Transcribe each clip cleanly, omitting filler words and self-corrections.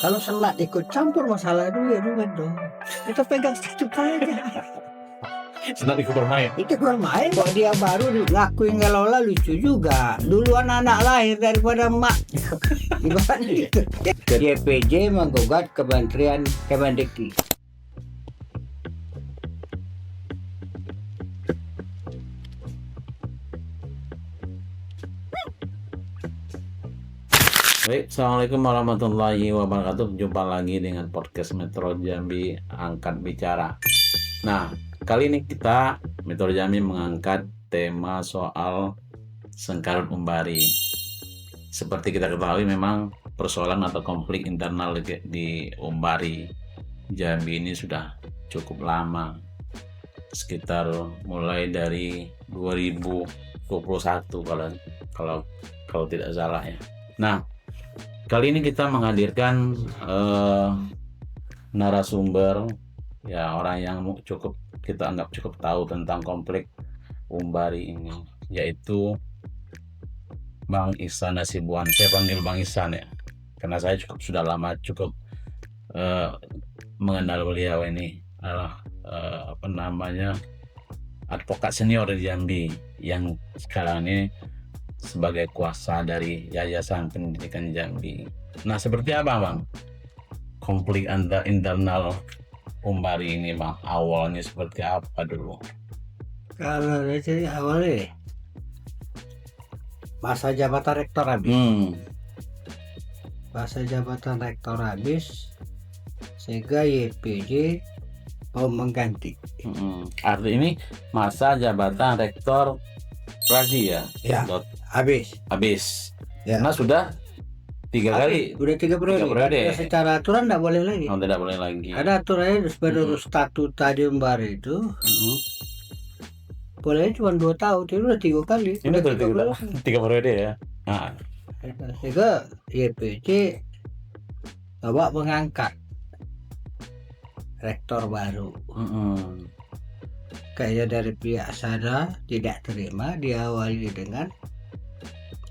Kalau senat ikut campur masalah itu ya ruwet dong. Kita pegang statut aja. Senat ikut bermain. Itu bermain kok dia baru ngakuin ngelola lucu juga. Duluan anak lahir daripada emak. Gimana gitu? JPJ menggugat Kementerian Kemendikti. Baik, Assalamualaikum warahmatullahi wabarakatuh. Jumpa lagi dengan podcast Metro Jambi Angkat Bicara. Nah, kali ini kita Metro Jambi mengangkat tema soal sengkarut Umbari. Seperti kita ketahui, memang persoalan atau konflik internal di Umbari Jambi ini sudah cukup lama, sekitar mulai dari 2021 kalau tidak salah ya. Nah, kali ini kita menghadirkan narasumber, ya, orang yang kita anggap cukup tahu tentang konflik Umbari ini, yaitu Bang Ihsan Hasibuan. Saya panggil Bang Ihsan ya, karena saya sudah lama mengenal beliau. Ini adalah advokat senior di Jambi yang sekarang ini sebagai kuasa dari Yayasan Pendidikan Jambi. Nah, seperti apa, Bang, konflik internal Umbari ini, Bang? Awalnya seperti apa dulu? Kalau dari awalnya masa jabatan rektor habis. Masa jabatan rektor habis, sehingga YPJ mau mengganti. Arti ini masa jabatan rektor Razi ya? Ya, habis. Ya. Karena sudah 3 kali. Udah 3 periode. Ya. Secara aturan tidak boleh lagi. Oh, tidak boleh lagi. Ada aturannya menurut statuta di Umbari itu. Boleh cuma 2 tahun, itu udah 3 kali. Ini udah 3 periode ya. Nah, sehingga YPJ coba mengangkat rektor baru. Kayaknya dari pihak sana tidak terima, diawali dengan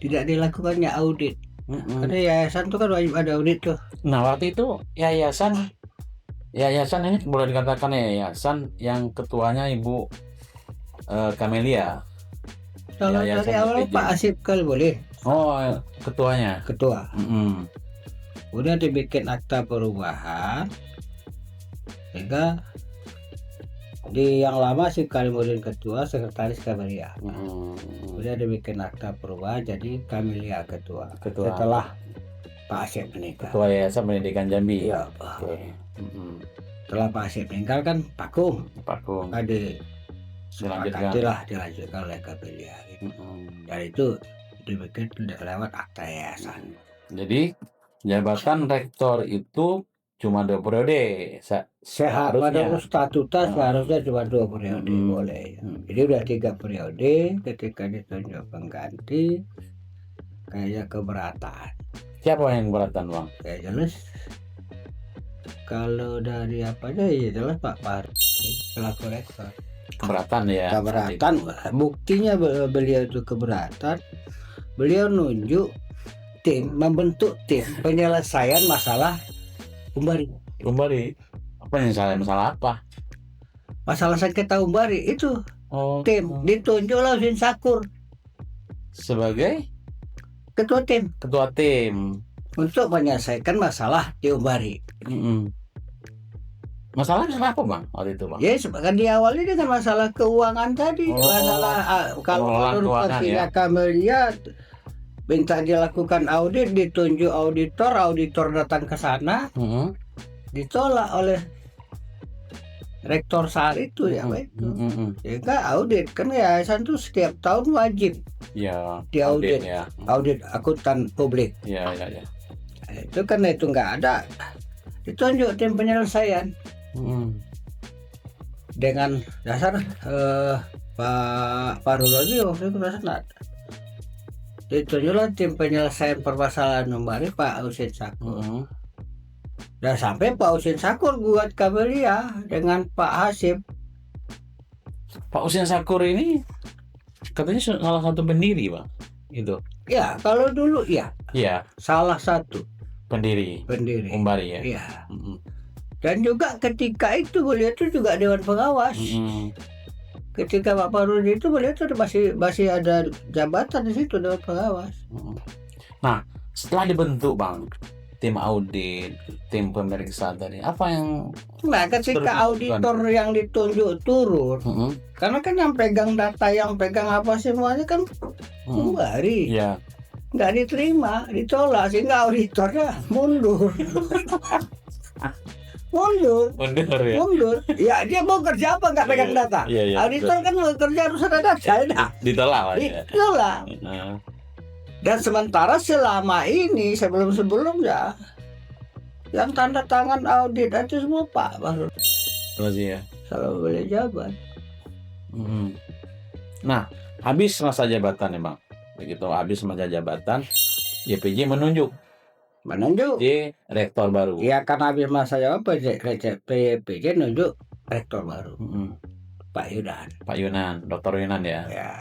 tidak dilakukannya audit. Karena yayasan itu kan wajib ada audit tuh. Nah, waktu itu yayasan ini boleh dikatakan yayasan yang ketuanya Ibu Kamelia. Kalau dari awal Pak Asif kali boleh. Oh, ketuanya. Ketua. Udah dibikin akta perubahan, sehingga di yang lama Asif Kalimudin ketua, sekretaris Kamelia. Udah dibikin akta perubahan jadi Kamelia ketua. Setelah Pak Asif meninggal. Ketua Yayasan Pendidikan Jambi. Iya. Okay. Setelah Pak Asif meninggal kan Pakum. Dilanjutkan oleh Kamelia. Dan itu dibikin lewat akta yayasan. Jadi jabatan rektor itu cuma 2 periode. Seharusnya statuta seharusnya cuma 2 periode boleh. Jadi udah 3 periode, ketika ditunjuk pengganti kayak keberatan. Siapa yang keberatan, Bang? Ya jelas. Kalau dari apanya ya jelas Pak Par selaku rektor. Keberatan ya. Keberatan. Buktinya beliau itu keberatan. Beliau nunjuk membentuk tim penyelesaian masalah Umbari. Apa yang salah? Masalah apa? Masalah sengketa Umbari itu. Tim ditunjuklah Husin Sakur sebagai ketua tim untuk menyelesaikan masalah di Umbari. Masalahnya apa, Bang, waktu itu, Bang? Ya, kan diawali dengan masalah keuangan tadi. Kalau menurut versinya Kamelia minta dilakukan audit, ditunjuk auditor datang ke sana, ditolak oleh rektor saat itu ya, sehingga audit kan yayasan tuh setiap tahun wajib diaudit, audit akuntan publik. Ya. Itu karena itu nggak ada, ditunjuk tim penyelesaian dengan dasar Pak Parulodi waktu itu senat. Ditunjuklah tim penyelesaian permasalahan Umbari Pak Husin Sakur. Dan sampai Pak Husin Sakur buat Kamelia dengan Pak Hasib. Pak Husin Sakur ini katanya salah satu pendiri, Bang. Itu. Ya, kalau dulu ya. Iya. Salah satu. pendiri Umbari ya. Iya. Dan juga ketika itu beliau itu juga Dewan Pengawas. Ketika Pak Parudi itu beliau itu masih ada jabatan di situ, Dewan Pengawas. Nah, setelah dibentuk Bang tim audit, tim pemeriksa tadi, apa yang ketika auditor yang ditunjuk turun, karena kan yang pegang data, yang pegang apa semuanya kan Umbari. Iya. Nggak diterima, ditolak, sehingga auditornya mundur. mundur ya. Dia mau kerja apa nggak pegang data? Auditor kan mau kerja harus ada data. Ditolak. Dan sementara selama ini sebelumnya yang tanda tangan audit itu semua Pak Baru ya kalau boleh jabat. Nah, habis masa jabatan ya Bang. Begitu habis masa jabatan, YPJ menunjuk di rektor baru. Iya, karena habis masa jabatan PJ nunjuk rektor baru. Pak Yunan, Dr. Yunan ya. Ya.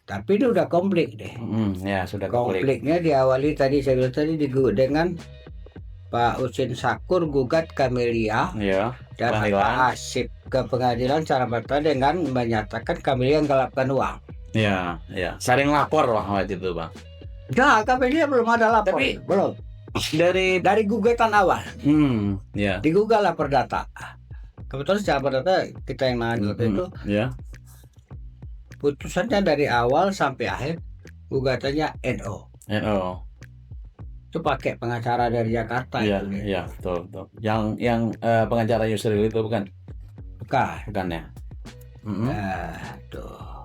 Tapi itu udah konflik deh. Ya, sudah konfliknya diawali tadi saya bilang tadi dengan Pak Usin Sakur gugat Camelia. Ya. Dan Pak Asip ke pengadilan cara bertanya dengan menyatakan Camelia menggelapkan uang. Ya. Saling lapor waktu itu Bang. Nah, Camelia belum ada lapor. Tapi belum. Dari gugatan awal. Ya. Digugat lah perdata. Kebetulan secara perdata kita yang nanya itu. Ya. Putusannya dari awal sampai akhir gugatannya NO. Itu pakai pengacara dari Jakarta. Iya, betul. Yang pengacara Yusril itu bukan ya. Nah, tuh.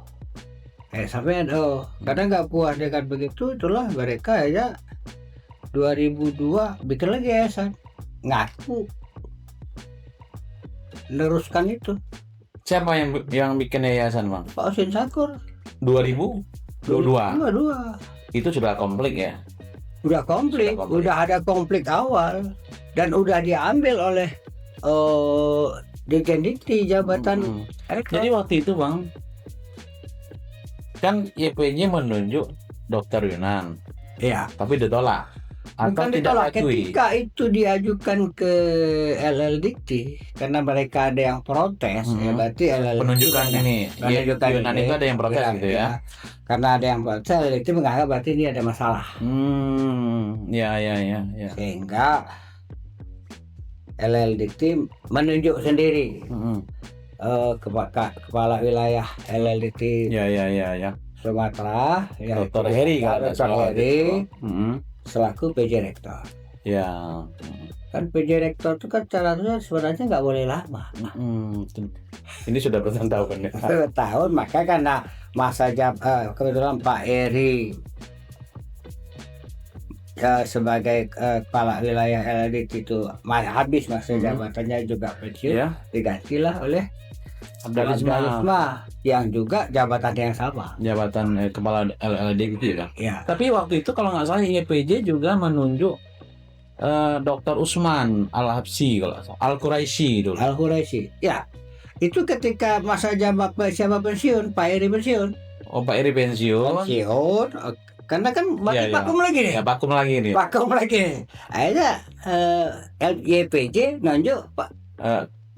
Sampai NO. Karena nggak puas dengan begitu, itulah mereka aja 2002 bikin lagi yayasan, ngaku meneruskan itu. Siapa yang bikin yayasan Bang? Pak Usin Sakur. 2022. Itu sudah konflik ya? Udah konflik. Udah ada konflik awal dan udah diambil oleh Dirjen Dikti jabatan. Jadi waktu itu Bang, kan YPJ menunjuk Dr. Yunan. Iya. Tapi ditolak. Bukan ditolak, ketika itu diajukan ke LL Dikti karena mereka ada yang protes, ya berarti LL penunjukan ini Yunan itu ada yang protes gitu ya. Karena ada yang protes, LL Dikti menganggap berarti ini ada masalah. Ya. Sehingga LL Dikti menunjuk sendiri kepala wilayah LL Dikti. Ya. Sumatera, Dr. Heri selaku PJ Rektor. Ya. Kan PJ Rektor itu kan caranya sebenarnya nggak boleh lama. Ini sudah bertahun-tahun ya. Bertahun, maka karena masa kebetulan Pak Eri sebagai kepala wilayah LLDT itu habis masa jabatannya juga pensiun, digantilah oleh Abdalisma yang juga jabatan yang sama. Jabatan kepala LLD gitu ya. Ya. Tapi waktu itu kalau nggak salah YPJ juga menunjuk Dr. Usman Al-Habsyi Al-Quraisy dulu. Al-Quraisy. Ya. Itu ketika masa siapa pensiun, Pak Eri pensiun. Oh, Pak Eri pensiun. Karena kan vakum lagi nih. Ya, vakum lagi nih. Akhirnya YPJ nunjuk Pak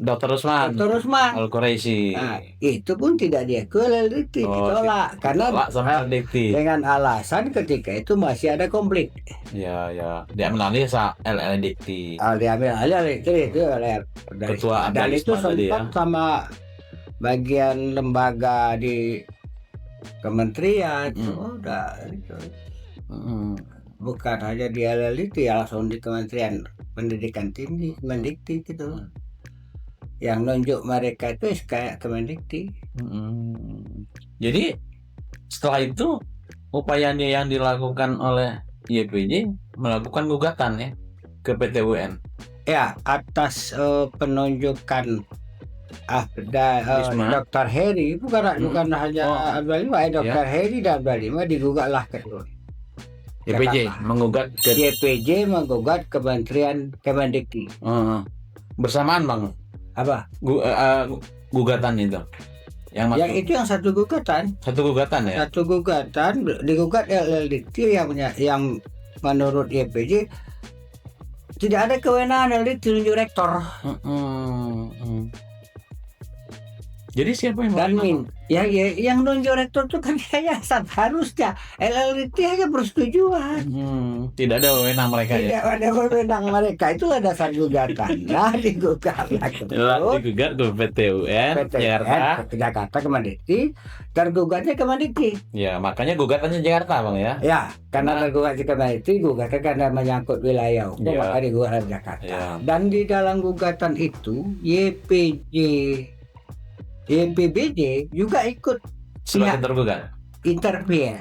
Dr. Usman Al-Quraisy. Nah, itu pun tidak diakui oleh Dikti, ditolak karena sama Dikti. Dengan alasan ketika itu masih ada konflik. Ya. Diambil alih LL Dikti. Diambil alih itu oleh Ketua dan itu sempat sama bagian lembaga di kementerian. Udah itu. Bukan hanya di LL Dikti, langsung di Kementerian Pendidikan Tinggi, Mendikti gitu. Yang nunjuk mereka itu kayak Kemendikti. Jadi setelah itu upayanya yang dilakukan oleh YPJ melakukan gugatan ya ke PT UN. Ya, atas penunjukan Dr. Heri, bukan hanya Abdalima, Dr. Heri dan Abdalima digugatlah ke YPJ menggugat ke YPJ menggugat Kementerian Kemendikti. Bersamaan Bang. Apa? Gugatan itu. Yang itu yang satu gugatan. Satu gugatan ya. Satu gugatan digugat LL Dikti yang menurut YPJ Tidak ada kewenangan dari tunjuk rektor. Jadi siapa yang Dan menerima? yang nunjuk rektor itu kan yayasan, harusnya LLT aja persetujuan. Tidak ada wewenang mereka ya. Tidak ada wewenang mereka, itulah dasar gugatannya digugatlah Digugat ke PT UN Jakarta. Jakarta Kemendikti, tergugatnya Kemendikti. Ya, makanya gugatannya Jakarta, Bang ya. Ya, karena tergugat di Kemendikti, gugatnya karena menyangkut wilayah hukum, Ya. maka digugat Jakarta. Ya. Dan di dalam gugatan itu YPBJ juga ikut Sebagai tergugat. intervene,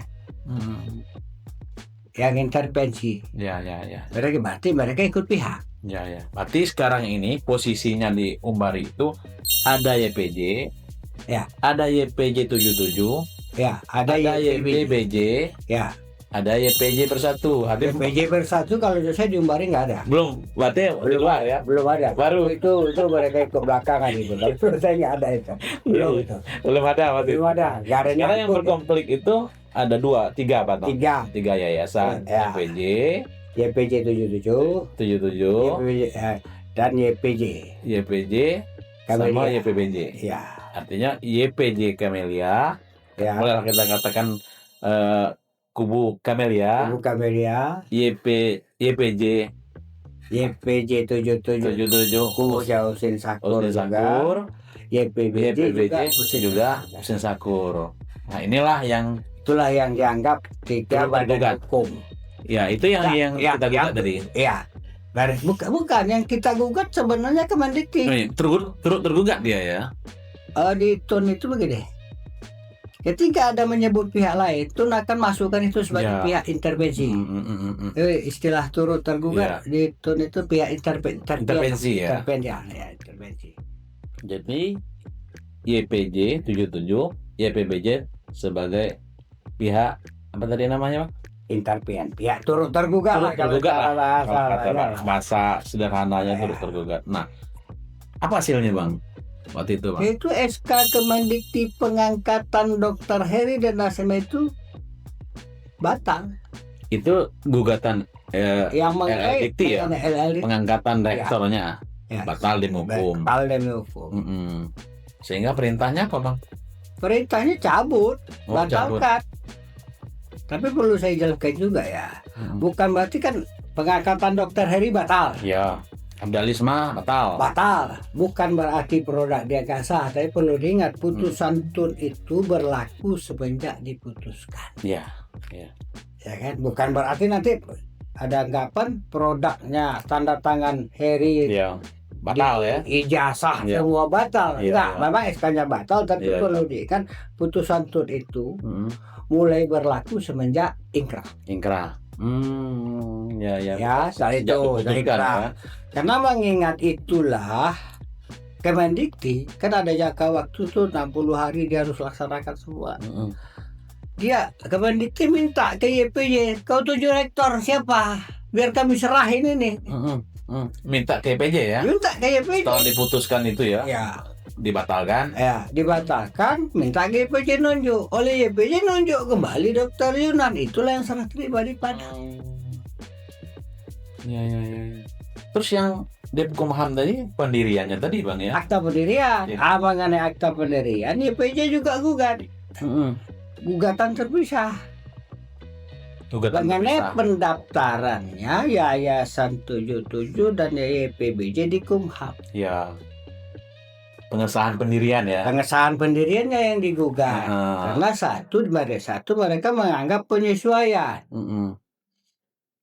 yang intervensi. Ya. Berarti mereka ikut pihak. Ya. Berarti sekarang ini posisinya di Umbari itu ada YPJ, Ya. ada YPJ 77, Ya, ada ada YPBJ. YPBJ, Ya, ada YPJ Bersatu. Artinya YPJ Bersatu kalau saya di Umbari nggak ada. belum, berarti di luar ya. Belum ada. Baru. Itu mereka ikut belakangan itu. Tapi menurut saya nggak ada itu. Belum itu. Belum ada waktu itu. Belum ada. Nggak ada Karena yang nyangkut. berkonflik itu ada tiga apa toh? Tiga. Yayasan, Ya. YPJ YPJ 77, 77, dan YPJ. YPJ sama Camellia. YPBJ. Ya. Artinya YPJ Camellia, Ya. boleh kita katakan kubu Camellia, Kubu Camellia, YPJ YPJ 77, 77, Kubu Usin Sakur Usin juga, Sakur, YPBJ juga Usin Sakur. Nah, inilah yang itulah yang dianggap tiga Turut badan tergugat. hukum. ya itu yang kita gugat tadi. Ya. Bukan yang kita gugat sebenarnya Kemendikti. Turut tergugat dia ya. Di TUN itu begini. Ketika ada menyebut pihak lain, TUN akan masukkan itu sebagai Ya. pihak intervensi. Istilah turut tergugat di TUN itu pihak Intervensi ya. Intervensi. Jadi YPJ 77, YPBJ sebagai pihak apa tadi namanya, Pak? Intervensi. Pihak turut tergugat lah kalau Tergugat secara lah. bahasa. Bahasa sederhananya turut tergugat. Nah, apa hasilnya, Bang? Waktu itu, Bang. Itu SK Kemendikti pengangkatan Dr. Heri dan Nasima itu batal. Itu gugatan Yang LLT ya? LLT Pengangkatan rektornya Ya. batal demi hukum. Batal demi hukum. Sehingga perintahnya apa, Bang? Perintahnya cabut, Oh, batalkan. Tapi perlu saya jelaskan juga ya. Bukan berarti kan pengangkatan Dr. Heri batal. Ya. Abdalisma batal. Batal. Bukan berarti produk dia nggak sah. Tapi perlu diingat putusan TUN itu berlaku semenjak diputuskan. Ya. Ya kan? Bukan berarti nanti ada anggapan produknya tanda tangan Heri Ya. Batal ya. ijazah Ya. semua batal. Ya, Enggak, ya. memang SK-nya batal tapi Ya, perlu diingat putusan TUN itu mulai berlaku semenjak ingkrah. Ingkrah. Ya. Ya, saat itu Sejak diputuskan, ingkrah. ya. Karena mengingat itulah Kemendikti kan ada jangka waktu tuh 60 hari dia harus laksanakan semua. Dia Kemendikti minta ke YPJ, kau tunjuk rektor siapa? Biar kami serahin ini. Minta ke YPJ ya. Minta ke YPJ. Setelah diputuskan itu ya, Ya, dibatalkan. dibatalkan, minta ke YPJ nunjuk. Oleh YPJ nunjuk kembali Dokter Yunan. Itulah yang serah terima di Padang. Ya. Terus yang Depkumham tadi pendiriannya tadi, Bang ya. Akta pendirian. Ya. Mengenai akta pendirian, YPJ juga gugat. Gugatan terpisah. Gugatan Mengenai terpisah. pendaftarannya Yayasan 77 dan YPBJ di Kumham. Ya. Pengesahan pendirian ya. Pengesahan pendiriannya yang digugat. Karena satu mereka menganggap penyesuaian.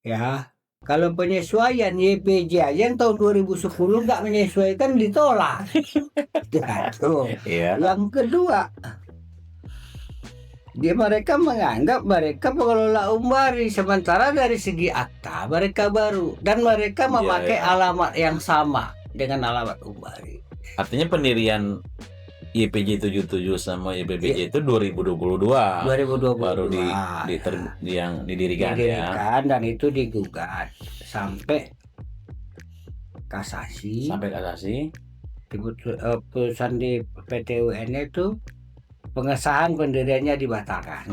Ya, kalau penyesuaian YPJ aja yang tahun 2010 nggak menyesuaikan ditolak. Satu. Iya. Yang kedua, mereka menganggap mereka pengelola Umbari, sementara dari segi akta mereka baru dan mereka memakai alamat yang sama dengan alamat Umbari. Artinya pendirian YPJ 77 sama YPBJ itu 2022. 2022 Baru yang didirikan ya. Dan itu digugat sampai kasasi. Putusan di PT UN itu pengesahan pendiriannya dibatalkan.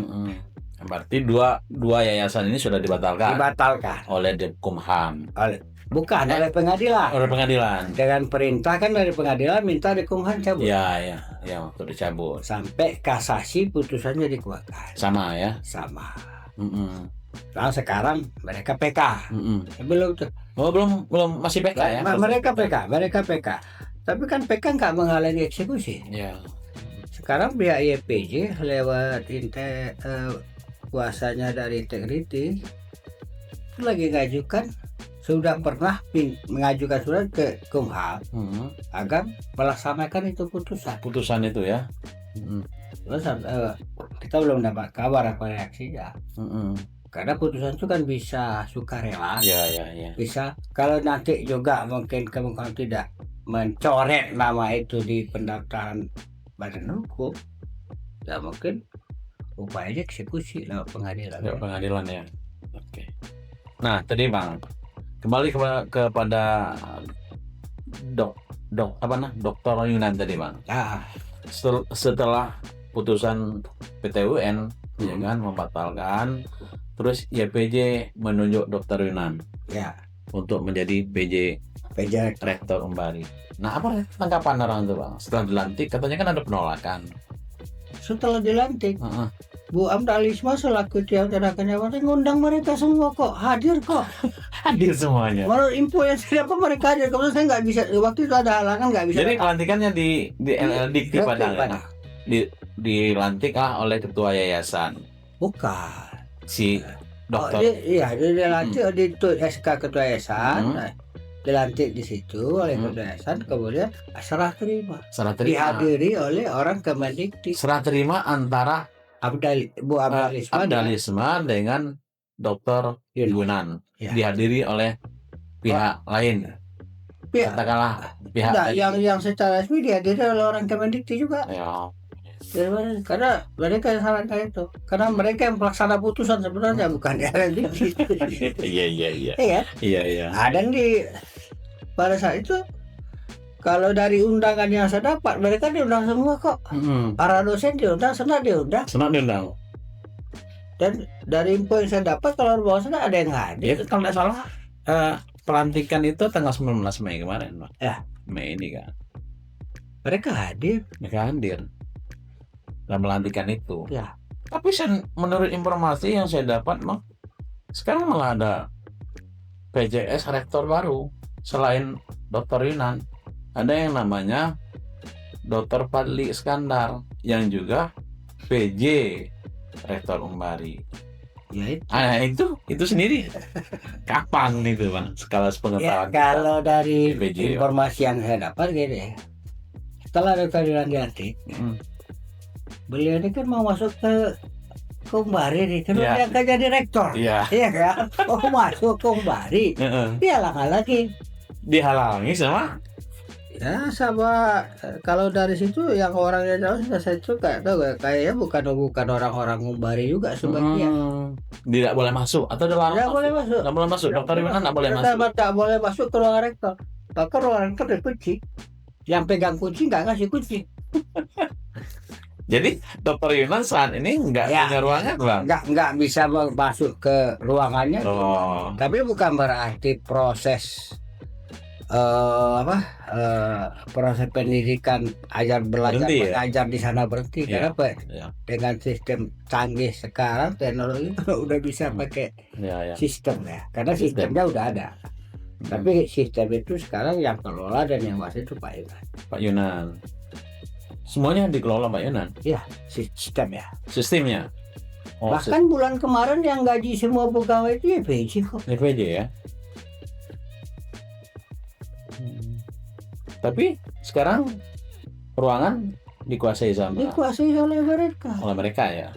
Berarti dua yayasan ini sudah dibatalkan. Dibatalkan Oleh Depkumham. Bukan oleh pengadilan. Oleh pengadilan. Dengan perintah kan dari pengadilan minta di Kumham cabut. Ya, untuk dicabut. Sampai kasasi putusannya dikeluarkan. Sama ya. Sama. Nah, sekarang mereka PK. Belum tuh. Oh, belum masih PK ya. Mereka PK. Tapi kan PK nggak menghalangi eksekusi. Ya. Sekarang pihak YPJ lewat kuasanya dari Integrity itu lagi ngajukan, sudah pernah mengajukan surat ke Kumham agar melaksanakan itu putusan itu ya. Terus kita belum dapat kabar apa reaksinya. Karena putusan itu kan bisa sukarela. Ya. Bisa kalau nanti juga mungkin Kumham tidak mencoret nama itu di pendaftaran badan hukum, ya mungkin upayanya eksekusi lewat pengadilan. Lewat pengadilan ya. Oke. Nah, tadi Bang, kembali kepada Dokter Yunan tadi Bang. Setelah putusan PT UN ya kan membatalkan, terus YPJ menunjuk Dokter Yunan untuk menjadi PJ Rektor kembali. Nah, apa tanggapan orang itu Bang? Setelah dilantik katanya kan ada penolakan. Setelah dilantik, Bu Amdalisma selaku Tiara Kenyawati ngundang mereka semua kok, hadir semuanya. Menurut info yang saya dapat mereka hadir, kemudian saya nggak bisa, waktu itu ada halangan nggak bisa. Jadi pelantikannya di Dikti Padang. Dilantik oleh ketua yayasan. Bukan. Si dokter. Dia dilantik di SK ketua yayasan. Dilantik di situ oleh ketua yayasan, kemudian serah terima. Dihadiri oleh orang Kemendikti. Serah terima antara Bu Amdalisma dengan Dokter Yunan. Dihadiri oleh pihak lain. Katakanlah pihak yang secara resmi dihadiri oleh orang Kemendikti juga. Ya. Karena mereka yang sarankan itu, karena mereka yang pelaksana putusan sebenarnya bukan Kemendikti. Iya. Dan pada saat itu kalau dari undangan yang saya dapat, mereka diundang semua kok. Para dosen diundang, senat diundang. Dan dari info yang saya dapat, kalau bawah sana ada yang hadir. Kalau tidak salah, pelantikan itu tanggal 19 Mei kemarin, Pak. Mei ini kan. Mereka hadir. Dan melantikan itu. Ya. Tapi menurut informasi yang saya dapat, sekarang malah ada PJS rektor baru selain Dr. Yunan. Ada yang namanya Dr. Fadli Iskandar yang juga PJ Rektor Umbari. Ya itu sendiri. Kapan itu Bang? Skala pengetahuan. Kalau dari PJ, informasi yang saya dapat gini, setelah Dr. Yunan dilantik, beliau ini kan mau masuk ke Umbari nih, terus dia akan jadi rektor. Iya kan? Masuk ke Umbari, dihalangi sama kalau dari situ yang orangnya jauh sudah saya suka kayaknya bukan orang-orang Umbari juga sebagian. Tidak boleh masuk atau tidak boleh masuk. Dokter Yunan tidak boleh masuk. Tidak boleh masuk ke ruang rektor. Bahkan ruang rektor dikunci. Yang pegang kunci nggak ngasih kunci. Jadi Dokter Yunan saat ini nggak punya ruangan Bang? Nggak bisa masuk ke ruangannya. Tapi bukan berarti proses proses pendidikan belajar di sana berhenti. Karena dengan sistem canggih sekarang teknologi udah bisa pakai sistem ya, karena sistemnya udah ada. Tapi sistem itu sekarang yang kelola dan yang masih itu Pak Yunan. Semuanya dikelola Pak Yunan. Iya, sistemnya. Bahkan bulan kemarin yang gaji semua pegawai itu YPJ kok. YPJ ya. Tapi sekarang ruangan dikuasai oleh mereka ya.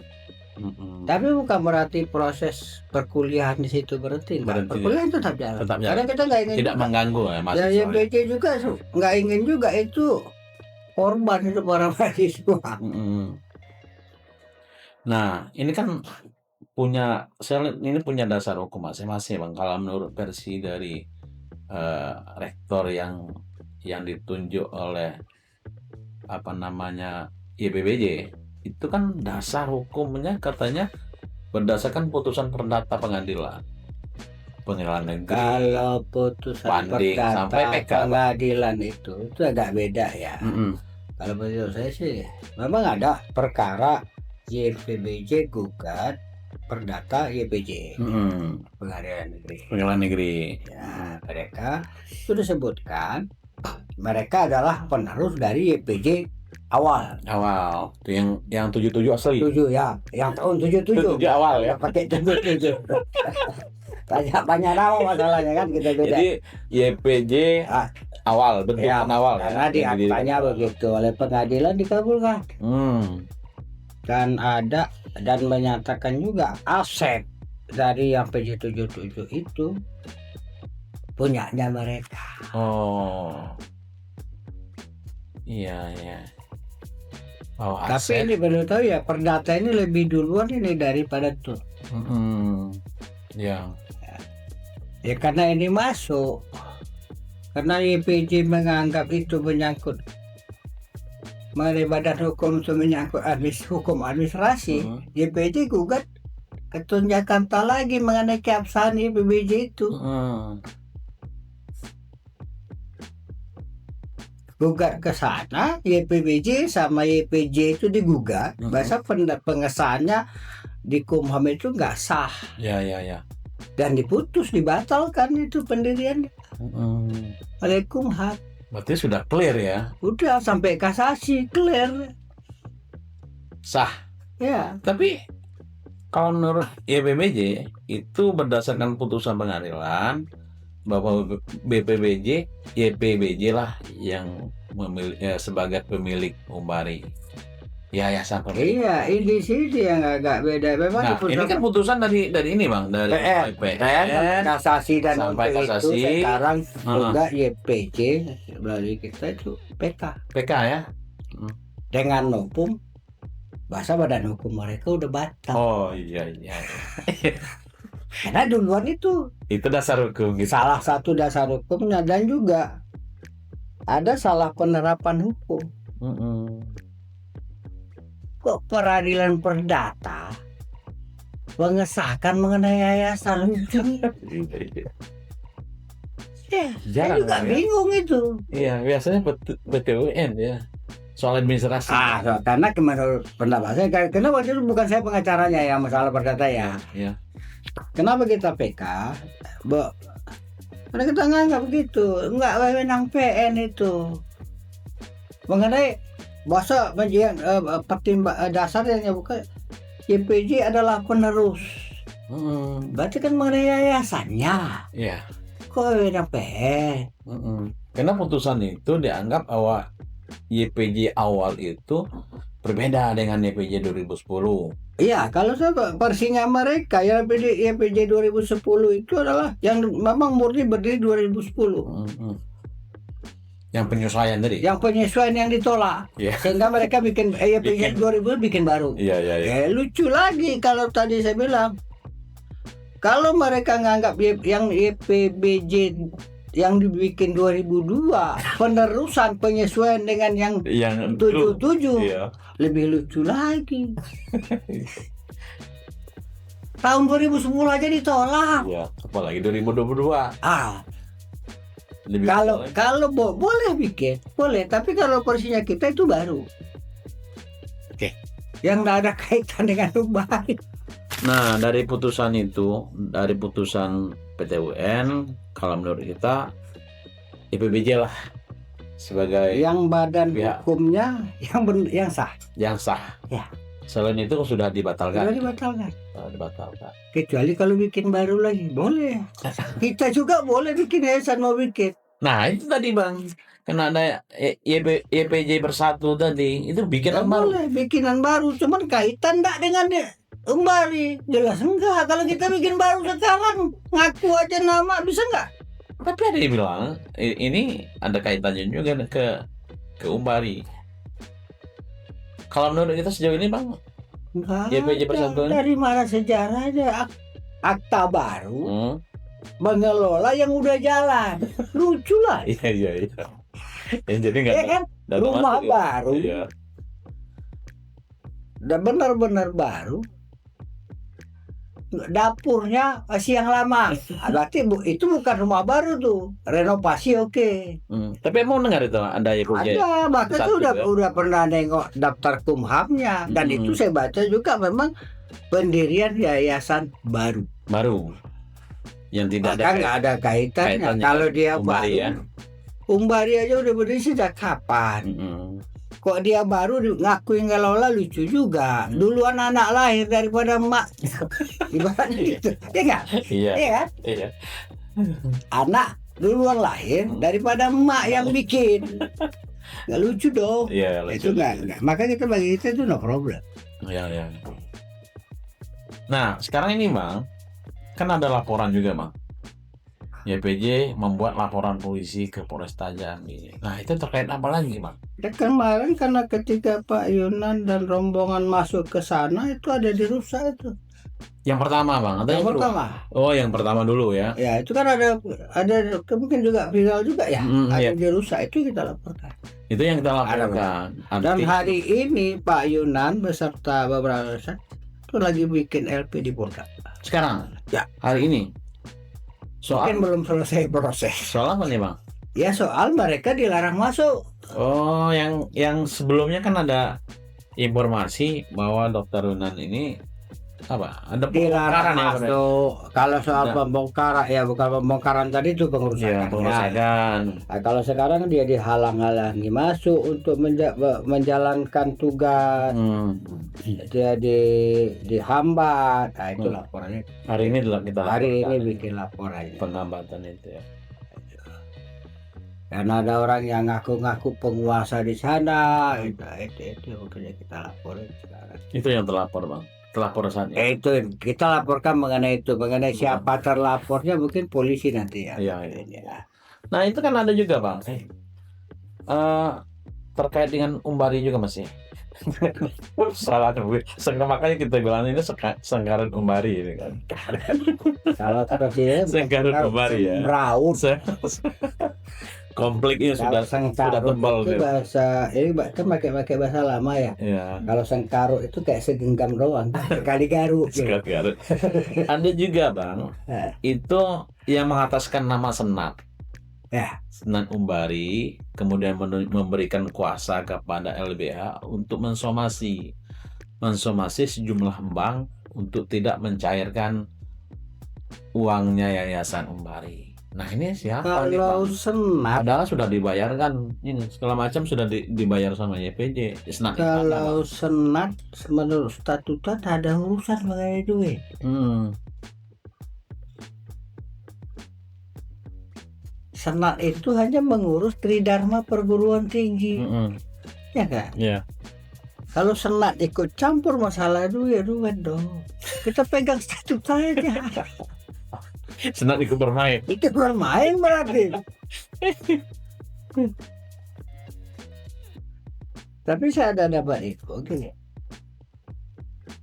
Tapi bukan berarti proses perkuliahan di situ berhenti. Perkuliahan tetap jalan. Karena kita nggak ingin tidak mengganggu ya mahasiswa. Ya YPJ juga nggak ingin juga itu korban itu para mahasiswa. Nah, ini kan punya dasar hukum masing-masing Bang. Kalau menurut versi dari rektor yang ditunjuk oleh YPBJ itu kan dasar hukumnya katanya berdasarkan putusan perdata pengadilan. pengadilan negeri, Kalau putusan banding sampai perdata PK. pengadilan itu agak beda ya. Kalau menurut saya sih memang ada perkara YPBJ gugat perdata YPJ pengadilan negeri. Pengadilan negeri. Ya, mereka sudah sebutkan mereka adalah penerus dari YPJ awal. Itu yang 77 asli. 7 ya, yang tahun 77. 77 awal ya. Pakai 77. Banyak nama masalahnya kan kita beda. Jadi YPJ awal, bentukan awal karena ya. di aktanya begitu oleh pengadilan dikabulkan. Dan menyatakan juga aset dari yang PJ77 itu punyanya mereka. Iya. Tapi ini baru tahu ya, perdata ini lebih duluan ini daripada tuh. Ya, karena ini masuk. Karena YPJ menganggap itu menyangkut mengenai badan hukum itu menyangkut hukum administrasi. YPJ gugat ke Jakarta lagi mengenai keabsahan YPBJ itu. Gugat ke sana, YPBJ sama YPJ itu digugat. Bahasa pengesahannya di Kumham itu nggak sah. Ya. Dan dibatalkan itu pendiriannya oleh Kumham. Berarti sudah clear ya? Udah sampai kasasi clear. Sah. Ya. Tapi kalau menurut YPBJ itu berdasarkan putusan pengadilan bahwa YPBJ lah yang sebagai pemilik Umbari. Yayasan pemilik. Iya, ini sih yang agak beda. Memang ini kan putusan dari ini Bang, dari PN, kasasi dan sampai kasasi. Itu sekarang juga YPJ melalui kita itu PK ya. Dengan hukum bahasa badan hukum mereka udah batal. Iya. Karena duluan itu dasar hukum gitu. Salah satu dasar hukumnya, dan juga ada salah penerapan hukum. Kok peradilan perdata mengesahkan mengenai yayasan itu? Saya juga bingung itu. Iya, biasanya PTUN ya. Soal administrasi. Karena menurut pendapat saya, karena waktu itu bukan saya pengacaranya ya masalah perdata ya. Iya. Kenapa kita PK? Karena kita nganggap begitu, enggak wewenang PN itu mengenai bahasa bagian dasar yang bukan YPJ adalah penerus. Berarti kan mengenai yayasannya. Iya. Kok wewenang PN? Karena putusan itu dianggap bahwa YPJ awal itu berbeda dengan YPJ 2010. Iya, kalau saya versinya mereka yang YPJ 2010 itu adalah yang memang murni berdiri 2010. Yang penyesuaian tadi. Yang penyesuaian yang ditolak. Sehingga mereka bikin YPJ 2000 bikin baru. Iya. Lucu lagi kalau tadi saya bilang. Kalau mereka nganggap yang YPBJ yang dibikin 2002 penerusan penyesuaian dengan yang 77 lebih lucu lagi. Tahun 2010 aja ditolak. Apalagi 2022. Kalau boleh bikin, boleh, tapi kalau porsinya kita itu baru. Yang nggak ada kaitan dengan Umbari. Nah, dari putusan PTUN, kalau menurut kita YPBJ lah sebagai yang badan hukumnya yang sah. Ya. Selain itu sudah dibatalkan. Dibatalkan. Kecuali kalau bikin baru lagi, boleh. Kita juga boleh bikin yayasan mau bikin. Nah, itu tadi Bang, karena ada YPJ bersatu tadi, itu bikinan baru. Boleh bikinan baru, cuman kaitan enggak dengan Umbari? Jelas enggak. Kalau kita bikin baru sekarang ngaku aja nama, bisa enggak? Tapi ada yang bilang ini ada kaitannya juga ke Umbari. Kalau menurut kita sejauh ini Bang, YPJ Persatuan dari mana sejarahnya akta baru mengelola yang udah jalan. Lucu lah. Iya. Jadi nggak kan? Rumah baru. Dan benar-benar baru. dapurnya masih yang lama. Berarti itu bukan rumah baru tuh, renovasi oke. Tapi emang dengar itu ada YPJ? Ada, bahkan Satu tuh ya? udah pernah nengok daftar Kumhamnya, dan itu saya baca juga memang pendirian yayasan baru. Yang tidak Bahkan nggak ada kaitannya. Kalau dia Umbari baru, ya. Umbari aja udah berdiri sejak kapan? Kok dia baru ngakuin ngelola, lucu juga. Duluan anak lahir daripada emak. Ibaratnya gitu. Iya nggak? Iya. Iya kan? Iya. Anak duluan lahir daripada emak yang bikin. Nggak lucu dong. Iya, Itu nggak. Makanya kita bagi kita itu no problem. Iya. Nah, sekarang ini Bang, kan ada laporan juga Bang. YPJ membuat laporan polisi ke Polresta Jambi. Nah, itu terkait apa lagi Bang? Dan kemarin karena ketika Pak Yunan dan rombongan masuk ke sana itu ada dirusak itu. Yang pertama Bang, atau Yang kedua? pertama. Oh, yang pertama dulu ya. Ya, itu kan ada mungkin juga viral juga ya. Ada iya. dirusak, itu kita laporkan. Itu yang kita laporkan. Dan hari ini Pak Yunan beserta beberapa itu lagi bikin LP di Polda. Sekarang? Ya. Hari ini? Mungkin belum selesai proses. Soal apa nih Bang? Ya, soal mereka dilarang masuk. Oh, yang sebelumnya kan ada informasi bahwa Dokter Yunan ini ada Dilarang ya, masuk. Kalau soal pembongkaran ya bukan pembongkaran tadi itu pengerusakan. Nah, kalau sekarang dia dihalang-halangi masuk untuk menjalankan tugas. Dia dihambat. Nah, itu laporannya. Hari ini kita bikin laporan penghambatan itu ya. Karena ada orang yang ngaku-ngaku penguasa di sana, itu makanya kita laporin sekarang. Itu yang terlapor Bang. Terlapor saat ini. Itu kita laporkan mengenai siapa terlapornya, mungkin polisi nanti ya. Iya. Nah, itu kan ada juga Bang. Terkait dengan Umbari juga masih. Salah gue. Makanya kita bilang ini Senggaran Umbari ini kan. Kalau presiden Senggaran Umbari ya. Raut. Konfliknya sudah tebal itu bahasa ini kan pakai bahasa lama ya. Kalau sengkarut itu kayak segenggam doang, sekali garuk. Ada juga Bang, itu yang mengataskan nama Senat. Ya. Senat Umbari kemudian memberikan kuasa kepada LBH untuk mensomasi sejumlah bank untuk tidak mencairkan uangnya Yayasan Umbari. Nah, ini siapa nih Kalau Bang? Senat, padahal sudah dibayarkan ini segala macam, sudah dibayar sama YPJ. Kalau Senat menurut statuta tak ada urusan mengenai duit. Senat itu hanya mengurus Tridharma perguruan tinggi. Ya kan? Iya. Kalau Senat ikut campur masalah duit dong. Kita pegang statuta aja. Senat ikut bermain. Itu bermain berarti. Tapi saya ada dapat info gini.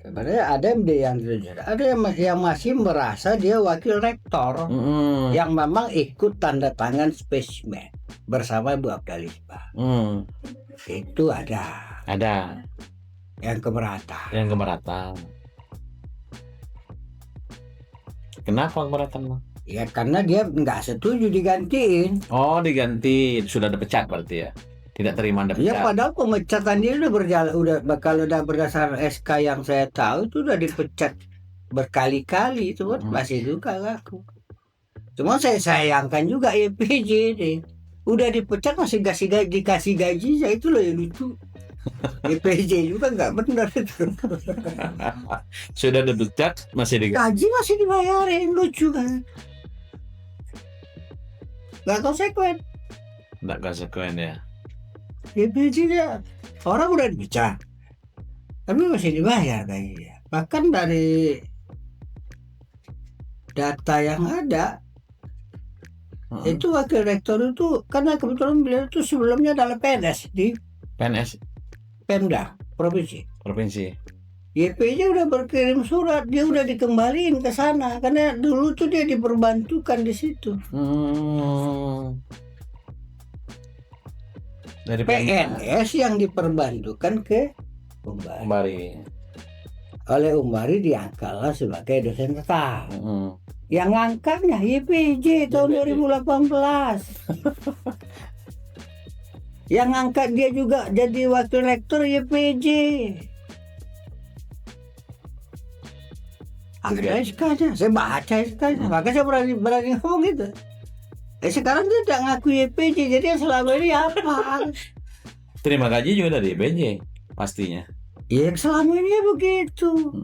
Sebenarnya ada yang masih merasa dia wakil rektor, yang memang ikut tanda tangan spesimen bersama Ibu Abdalisba. Itu ada. Yang keberatan. Kenapa keberatan Bang? Ya karena dia nggak setuju digantiin. Oh, diganti, sudah dipecat berarti ya? Tidak terima dipecat. Ya padahal pemecatan dia udah berjalan, kalau udah berdasar SK yang saya tahu itu udah dipecat berkali-kali itu kan masih juga aku. Cuma saya sayangkan juga YPJ ini udah dipecat masih dikasih gaji, ya itu loh yang lucu. YPJ juga nggak benar itu. Sudah dipecat masih gaji masih dibayarin, lucu kan? Nggak konsekuen ya. YPJ dia orang udah dipecat tapi masih dibayar kayaknya. Bahkan dari data yang ada itu wakil rektor itu, karena kebetulan beliau itu sebelumnya adalah PNS di Pemda provinsi. YPJ udah berkirim surat, dia udah dikembaliin ke sana karena dulu tuh dia diperbantukan di situ. Dari PNS yang diperbantukan ke Umbari. oleh Umbari diangkatlah sebagai dosen tetap. Mm-mm. Yang ngangkatnya YPJ tahun 2018. Yang ngangkat dia juga jadi wakil rektor YPJ. Ada SK-nya, saya baca SK-nya, maka saya berani ngomong gitu. Sekarang dia tidak ngaku YPJ, jadi yang selama ini apa? Terima gaji juga dari BJ pastinya. Ya selama ini begitu.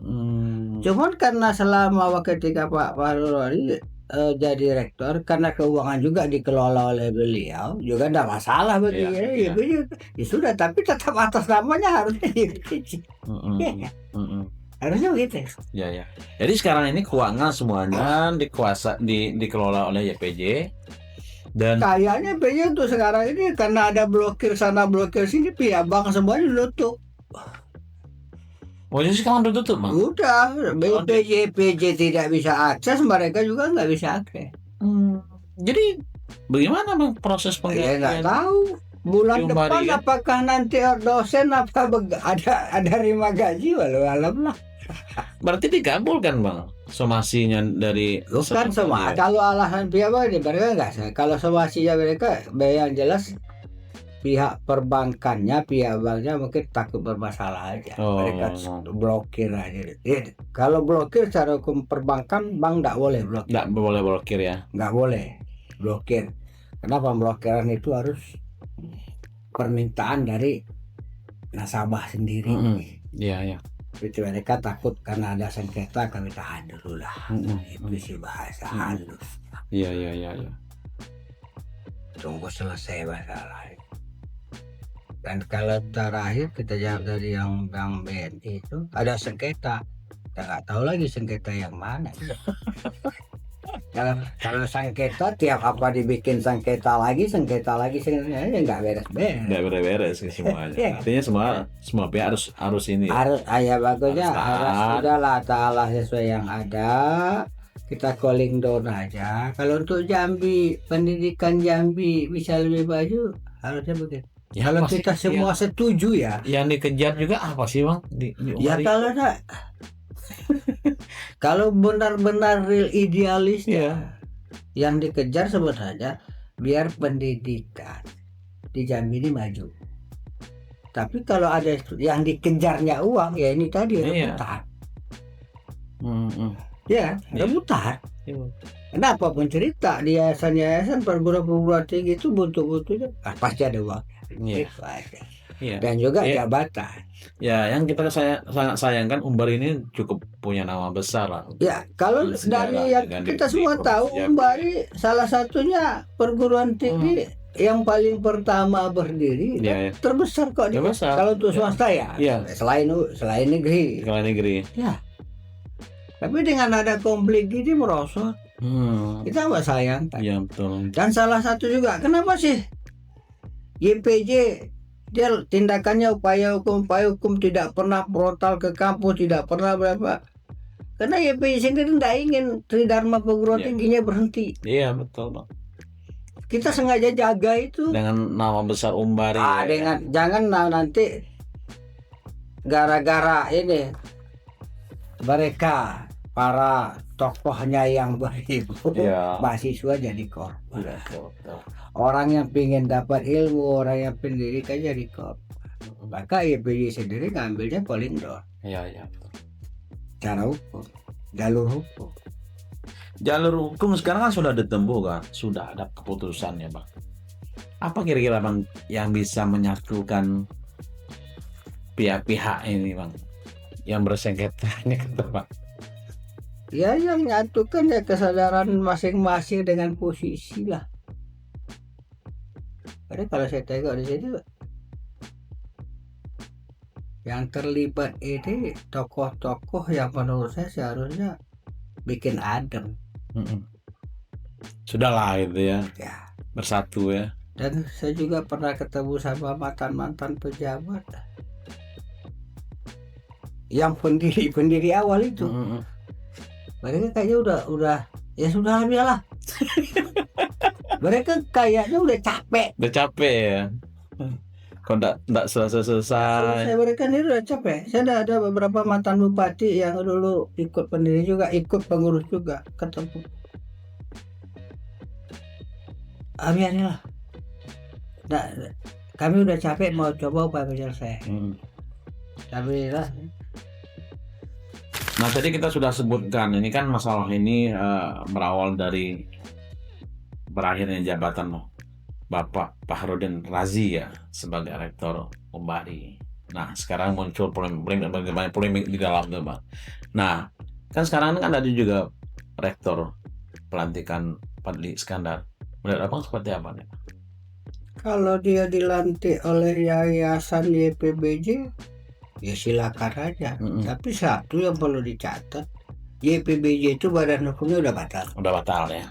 Cuman karena selama ketika Pak Faruri jadi rektor, karena keuangan juga dikelola oleh beliau, juga tidak masalah bagi Iya. ya sudah, tapi tetap atas namanya harusnya YPJ. Harusnya begitu. Ya. Jadi sekarang ini keuangan semuanya dikelola oleh YPJ dan Kayaknya YPJ untuk sekarang ini karena ada blokir sana blokir sini, pihak bank semuanya ditutup. jadi sekarang udah tutup, Bang. Udah, YPJ tidak bisa akses, mereka juga nggak bisa akses. Jadi bagaimana, Bang, proses Saya penggantian? nggak tahu. Bulan Umbari, depan kan? apakah nanti dosen apa ada terima gaji, walau alam lah. Berarti dikabulkan, Bang, somasinya dari Bukan semua. Kalau alasan pihak bank ini mereka nggak. Kalau somasinya mereka, yang jelas pihak perbankannya, pihak banknya mungkin takut bermasalah aja. Mereka blokir aja. Kalau blokir secara hukum perbankan, bank nggak boleh blokir. Nggak boleh blokir ya? Nggak boleh blokir. Karena pemblokiran itu harus permintaan dari nasabah sendiri. Iya. Itu mereka takut karena ada sengketa, kami tahan dulu lah. Itu sih bahasa halus. Iya. Tunggu selesai masalah. Dan kalau terakhir kita jawab dari yang Bank BNI itu ada sengketa, kita nggak tahu lagi sengketa yang mana. Kalau sengketa tiap apa dibikin sengketa lagi nggak beres-beres. Nggak beres semuanya. Artinya semua pihak harus ini. Harus bagusnya harus udahlah ta'ala sesuai yang ada. Kita calling down aja. Kalau untuk Jambi, pendidikan Jambi bisa lebih maju, harusnya begitu. Ya, kalau kita semua setuju ya. Yang dikejar juga apa sih, Bang? Ya kalau ada. Kalau benar-benar real idealis yang dikejar sebenarnya biar pendidikan di Jambi ini maju. Tapi kalau ada yang dikejarnya uang, ya ini tadi rebutan. Rebutan. Kenapa pun cerita di yayasan perguruan tinggi itu butuh-butuhnya pasti ada uang. Dan juga jabatan. Ya, yang kita sangat sayangkan Umbari ini cukup punya nama besar lah. Ya, kalau dari yang kita semua tahu Umbari salah satunya perguruan tinggi yang paling pertama berdiri terbesar kok kalau untuk swasta selain negeri. Ya. Tapi dengan ada konflik ini merosot. Kita nggak sayang. Iya, betul. Dan salah satu juga kenapa sih YPJ dia tindakannya upaya hukum tidak pernah frontal ke kampus, tidak pernah berapa. Karena YPJ sendiri tidak ingin Tridharma perguruan tingginya berhenti. Iya, betul, Bang. Kita sengaja jaga itu dengan nama besar Umbari. Jangan nanti gara-gara ini mereka para tokohnya yang beribu, mahasiswa jadi korban. Orang yang ingin dapat ilmu, orang yang pendidikan jadi korban. Maka YPJ sendiri ngambilnya calling down. Iya. Cara hukum, jalur hukum. Jalur hukum sekarang kan sudah ditempuh kan, sudah ada keputusannya, Bang. Apa kira-kira, Bang, yang bisa menyatukan pihak-pihak ini, Bang, yang bersengketa ini, Bang? Ya, yang menyatukan ya kesadaran masing-masing dengan posisi lah. Karena kalau saya tengok di sini yang terlibat ini tokoh-tokoh yang menurut saya seharusnya bikin adem. Sudahlah itu ya, bersatu ya. Dan saya juga pernah ketemu sama mantan pejabat yang pendiri awal itu. Mereka kayaknya udah ya sudah lah. Mereka kayaknya udah capek ya. Kok enggak selesai. Saya berikan ini udah capek. Saya ada beberapa mantan bupati yang dulu ikut pendiri juga, ikut pengurus juga, ketemu. Biarinlah. Nah, kami udah capek mau coba upaya penyelesaian. Tapi lah. Nah tadi kita sudah sebutkan ini kan masalah ini berawal dari berakhirnya jabatan Bapak Fakhrudin Razi ya sebagai rektor Umbari. Nah sekarang muncul polemik di dalam tuh Bang. Nah kan sekarang kan ada juga rektor pelantikan Fadli Iskandar. Menurut Abang seperti apa nih? Kalau dia dilantik oleh yayasan YPBJ, ya silakan aja. Tapi satu yang perlu dicatat, YPBJ itu badan hukumnya udah batal. Udah batal ya.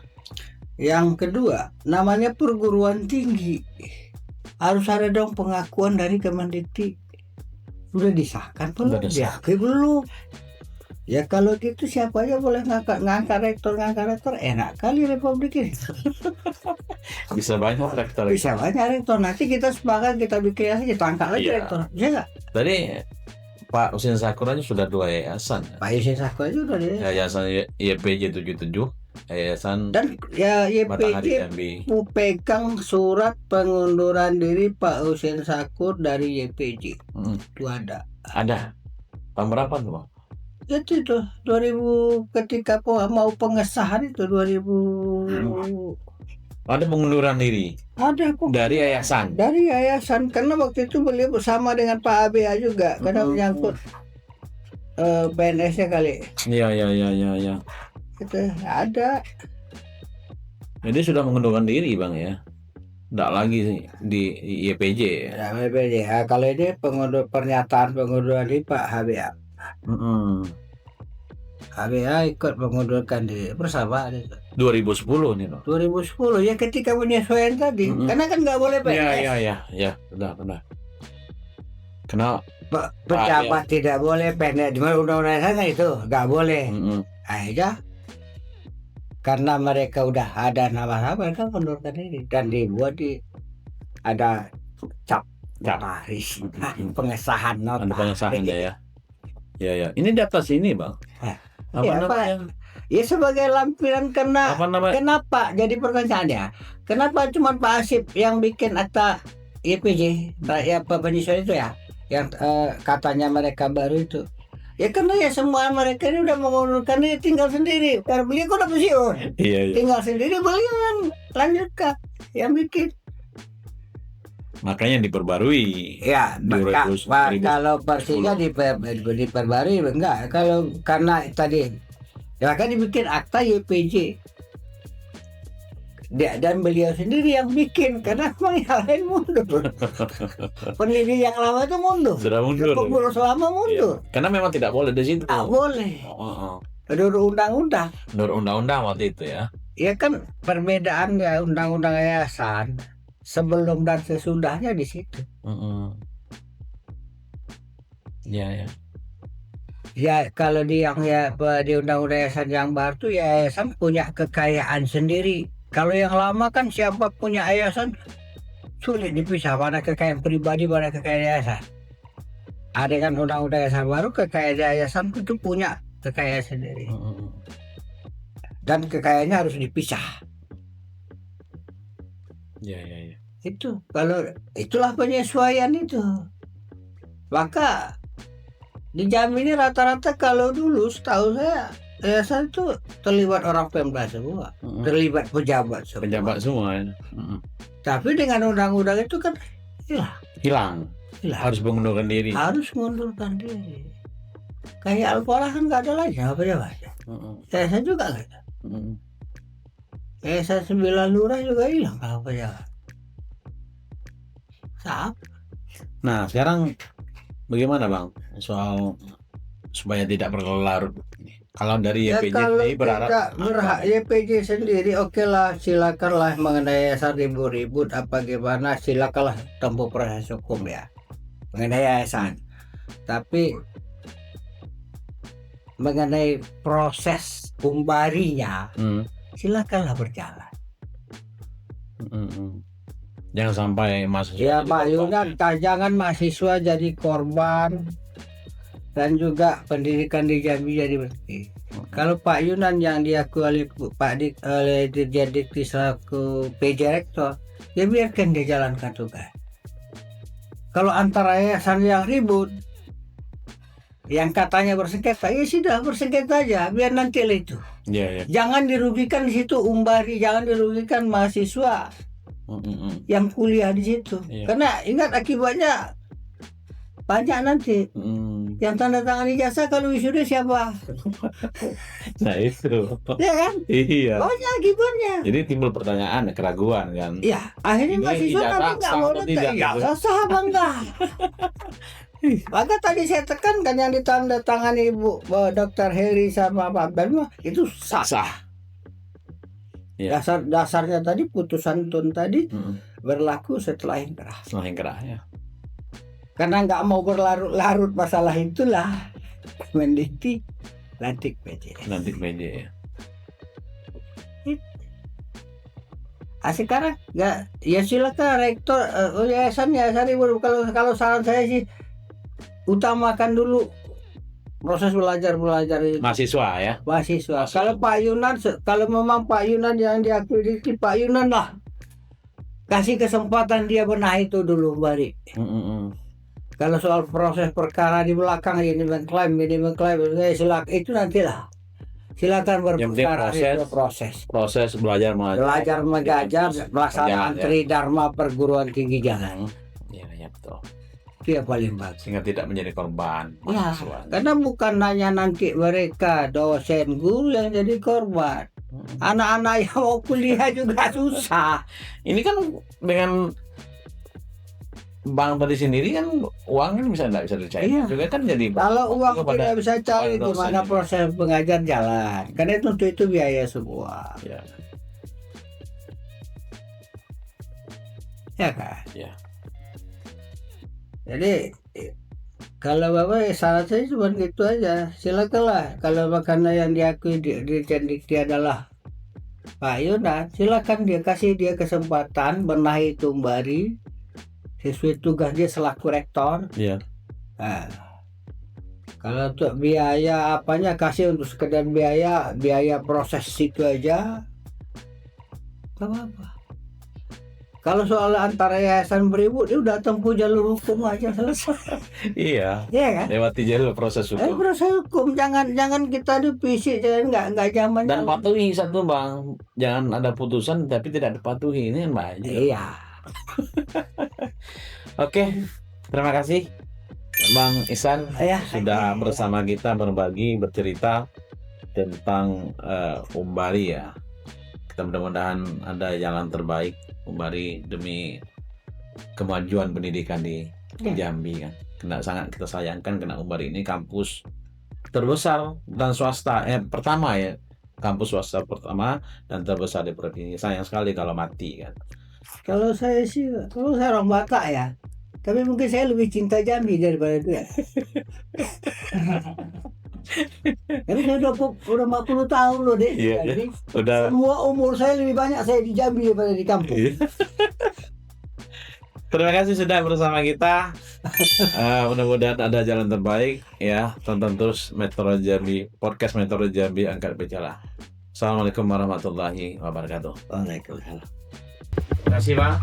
Yang kedua, namanya perguruan tinggi. Harus ada dong pengakuan dari Kemendikti. Udah disahkan belum? Diakui belum? Ya kalau gitu siapa aja boleh ngangkat rektor, enak kali republik ini. Bisa banyak rektor. Bisa banyak rektor. Nanti kita sepakat, kita bikin aja, kita angkat lagi rektor. Iya nggak? Tadi Pak Husin Sakur aja sudah 2 yayasan. Pak Husin Sakur aja udah deh. Yayasan YPJ 77, yayasan dan ya YPJ pegang surat pengunduran diri Pak Husin Sakur dari YPJ. Itu ada. Ada. Tahun berapa tuh Bang? Itu 2000 ketika mau pengesahan itu 2000. Ada pengunduran diri. Ada kok. Dari yayasan. Dari yayasan karena waktu itu beliau bersama dengan Pak ABA juga karena menyangkut PNS-nya kali. Iya. Itu ada. Jadi sudah mengundurkan diri Bang ya. Enggak lagi di YPJ ya. YPJ. Ya, kalau ini pernyataan pengunduran diri Pak HBA. HBA ikut mengundurkan diri bersama 2010 nih loh. 2010 ya ketika penyesuaian tadi. Karena kan nggak boleh PNS. Iya, benar. Kenapa pejabat tidak boleh PNS? Di undang-undang kan itu nggak boleh. Aja karena mereka udah ada nama-nama, mereka mengundurkan diri dan dibuat ada cap notaris pengesahan notaris. Ada pengesahan ya. Ya. Ini di atas ini Bang. Apa? Ya sebagai lampiran kenapa jadi pertanyaannya? Kenapa cuma Pak Asip yang bikin akta YPJ ya penyesuaian itu ya? Yang katanya mereka baru itu. Ya karena ya semua mereka ini udah mengundurkan diri tinggal sendiri. Karena beliau udah pensiun. Iya. Tinggal sendiri beliau yang lanjutkan, yang bikin. Makanya diperbarui. Ya, kalau versinya diperbarui enggak. Kalau karena tadi ya kan dibikin akta YPJ. Dan beliau sendiri yang bikin karena memang yang lain mundur. Pendiri yang lama itu mundur. Sudah mundur. Pengurus lama mundur. Karena memang tidak boleh di situ. Tak boleh. Menurut undang-undang. Menurut undang-undang waktu itu ya. Ya kan perbedaan ya undang-undang yayasan sebelum dan sesudahnya di situ. Ya. Ya kalau di undang-undang yayasan yang baru tuh yayasan punya kekayaan sendiri. Kalau yang lama kan siapa punya yayasan sulit dipisah mana kekayaan pribadi mana kekayaan yayasan. Ada kan undang-undang yayasan baru kekayaan yayasan itu punya kekayaan sendiri. Dan kekayaannya harus dipisah. Ya. Itu kalau itulah penyesuaian itu. Maka dijamin rata-rata kalau dulu setahu saya yayasan itu terlibat orang Pemda semua, terlibat pejabat semua. Ya. Tapi dengan undang-undang itu kan hilang. Harus mengundurkan diri. Kayak Alpora kan nggak ada lagi apa pejabat. Yayasan juga nggak ada. Yayasan 9 lurah juga hilang apa pejabat. Nah sekarang bagaimana Bang soal supaya tidak berlarut? Kalau dari YPJ berharap YPJ sendiri okelah silakanlah mengenai yayasan ribut-ribut apa gimana silakanlah tempuh proses hukum ya mengenai yayasan. Tapi mengenai proses Umbarinya silakanlah berjalan. Jangan sampai mahasiswa Ya jadi Pak korban. Yunan, jangan mahasiswa jadi korban dan juga pendidikan di Jambi jadi berhenti. Kalau Pak Yunan yang diakui oleh oleh Dirjen Dikti selaku PJ Rektor, ya biarkan dia jalankan tugas. Kalau antara yayasan yang ribut, yang katanya bersengketa, ya sudah bersengketa aja, biar nanti lah itu. Iya. Jangan dirugikan di situ Umbari, jangan dirugikan mahasiswa yang kuliah di situ. Iya. Karena ingat akibatnya banyak nanti. Yang tanda tangan ijazah kalau wisuda siapa? Nah itu. Ya kan? Iya. Banyak akibatnya. Jadi timbul pertanyaan, keraguan kan. Ya, akhirnya Ini mahasiswa ijazah nanti nggak sah mau atau datang. tidak, Ya, gitu. sah apa enggak? Maka tadi saya tekankan yang ditanda tangani Ibu Dr. Heri sama Pak Ben itu sah. Iya. Dasarnya tadi putusan Tun tadi berlaku setelah inkrah. Setelah inkrah ya. Karena nggak mau berlarut-larut masalah itulah Mendikti lantik PJ. Nanti PJ ya. Sekarang nggak, ya silakan rektor yayasan Ibu. Kalau saran saya sih utamakan dulu proses belajar ini. Mahasiswa ya. Mahasiswa. Kalau Pak Yunan, kalau memang Pak Yunan yang diakui Dikti, Pak Yunan lah kasih kesempatan dia benahi itu dulu bari. Kalau soal proses perkara di belakang ini mengklaim, silakan itu nantilah. Silakan berbicara itu proses belajar mengajar, pelaksanaan Tridharma perguruan tinggi jalan. Iya betul. Itu yang paling bagus. Sehingga tidak menjadi korban Ya, mahasiswa. karena bukan hanya nanti mereka dosen guru yang jadi korban. Anak-anak yang mau kuliah juga susah. Ini kan dengan bank tadi sendiri kan uang kan nggak bisa dicair. Iya. Juga kan jadi Kalau uang kepada- tidak bisa cari, kepada dosen. gimana proses pengajar jalan? Karena itu biaya semua, ya. ya kan? Ya. Jadi kalau Bapak saran saya cuma gitu aja. Silakanlah kalau makanan yang diakui Dirjen Dikti adalah Pak Yunan, silakan dia kasih dia kesempatan benahi Tumbari sesuai tugas dia selaku rektor. Iya. Nah, kalau untuk biaya apanya kasih untuk sekedar biaya proses itu aja, nggak apa-apa. Kalau soal antara yayasan beribut, dia udah tempuh jalur hukum aja selesai. Iya. Iya kan? Lewati jalur proses hukum. Proses hukum, jangan kita dipisik, jangan nggak zaman. Dan patuhi satu bang, jangan ada putusan tapi tidak dipatuhi, ini kan banyak. Iya. Oke, terima kasih Bang Ihsan Ya. sudah bersama kita berbagi bercerita tentang Umbari ya. Kita mudah-mudahan ada jalan terbaik Umbari demi kemajuan pendidikan di Jambi kan. Sangat kita sayangkan karena Umbari ini kampus terbesar dan swasta pertama ya, kampus swasta pertama dan terbesar di provinsi. Sayang sekali kalau mati kan. Kalau saya sih, kalau saya orang Batak ya, tapi mungkin saya lebih cinta Jambi daripada dia. Karena saya udah 40 tahun loh deh. Iya, Jadi, udah. semua umur saya lebih banyak saya di Jambi daripada di kampung. Terima kasih sudah bersama kita. Mudah-mudahan ada jalan terbaik ya. Tonton terus Metro Jambi, podcast Metro Jambi Angkat Bicara. Assalamualaikum warahmatullahi wabarakatuh. Waalaikumsalam. Terima kasih Pak.